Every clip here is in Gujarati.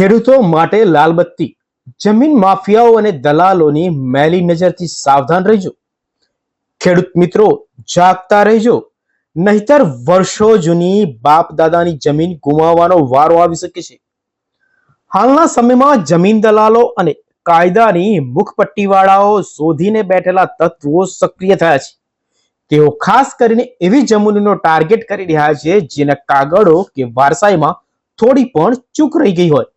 ખેડૂતો માટે લાલબત્તી જમીન માફિયાઓ અને દલાલોની મેલી નજરથી સાવધાન રહેજો। ખેડૂત મિત્રો જાગતા રહેજો, નહીતર વર્ષો જૂની બાપ દાદાની જમીન ગુમાવવાનો વારો આવી શકે છે। હાલના સમયમાં જમીન દલાલો અને કાયદાની મુખપટ્ટીવાળાઓ શોધીને બેઠેલા તત્વો સક્રિય થયા છે। તેઓ ખાસ કરીને એવી જમીનનો ટાર્ગેટ કરી રહ્યા છે જેના કાગળો કે વારસાઈમાં થોડી પણ ચૂક રહી ગઈ હોય।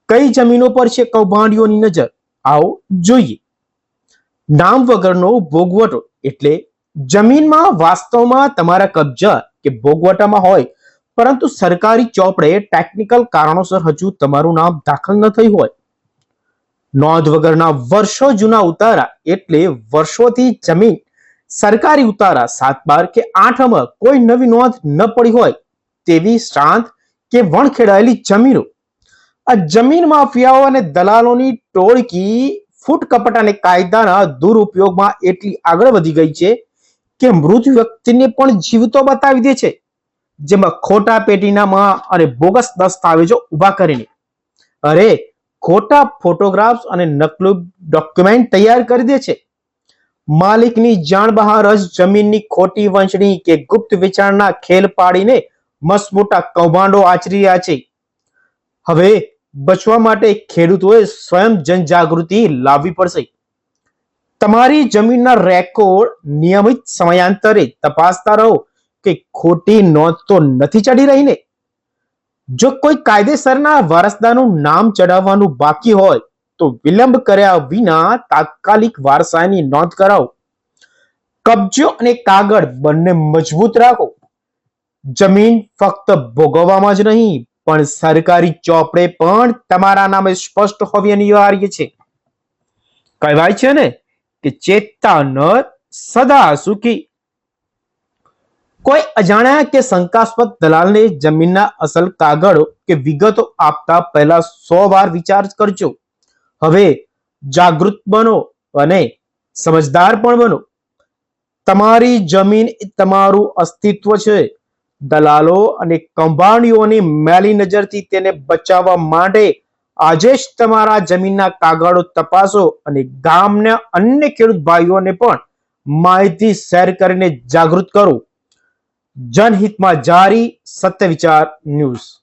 કઈ જમીનો પર છે કૌભાંડીઓની નજર, આવો જોઈએ। નામ વગરનો ભોગવટો એટલે જમીનમાં વાસ્તવમાં તમારા કબજા કે ભોગવટામાં હોય, પરંતુ સરકારી ચોપડે ટેકનિકલ કારણોસર હજુ તમારું નામ દાખલ ન થયું હોય। નોંધ વગરના વર્ષો જૂના ઉતારા એટલે વર્ષોથી જમીન સરકારી ઉતારા 7/12 કે 8 કોઈ નવી નોંધ ન પડી હોય તેવી શાંત કે વણખેડાયેલી જમીનો। આ જમીન માફિયાઓ અને દલાલોની ટોળકી ફૂટકપટ અને કાયદાના દુરુપયોગમાં એટલી આગળ વધી ગઈ છે કે મૃત વ્યક્તિને પણ જીવતો બતાવી દે છે, જેમાં ખોટા પેટીનામા અને બોગસ દસ્તાવેજો ઉભા કરીને, અરે ખોટા ફોટોગ્રાફ્સ અને નકલી ડોક્યુમેન્ટ તૈયાર કરી દે છે। માલિકની જાણ બહાર જ જમીનની ખોટી વંચણી કે ગુપ્ત વેચાણના ખેલ પાડીને મસમોટા કૌભાંડો આચરી રહ્યા છે। હવે બચવા માટે ખેડૂતોએ સ્વયં જનજાગૃતિ લાવવી પડશે। તમારી જમીનના રેકોર્ડ નિયમિત સમયાંતરે તપાસતા રહો કે ખોટી નોંધ તો નથી ચડી રહી ને। જો કોઈ કાયદેસરના વારસદારનું નામ ચડાવવાનું બાકી હોય તો વિલંબ કર્યા વિના તાત્કાલિક વારસાઈની નોંધ કરાવો। કબજો અને કાગળ બંને મજબૂત રાખો। જમીન ફક્ત ભોગવવામાં જ નહીં પણ સરકારી ચોપડે પણ તમારા નામે સ્પષ્ટ હોવી અનિવાર્ય છે। કહેવાય છે ને કે ચેતતા નર સદા સુખી। કોઈ અજાણ્યા કે શંકાસ્પદ દલાલને જમીનના અસલ કાગળો કે વિગતો આપતા પહેલા 100 વાર વિચાર કરજો। હવે જાગૃત બનો અને સમજદાર પણ બનો। તમારી જમીન એ તમારું અસ્તિત્વ છે। દલાલો અને કૌભાંડીઓની મેલી નજરથી તેને બચાવવા માટે આજે જ તમારા જમીનના કાગળો તપાસો અને ગામના અન્ય ખેડૂત ભાઈઓને પણ માહિતી શેર કરીને જાગૃત કરો। જનહિતમાં જારી, સત્ય વિચાર ન્યૂઝ।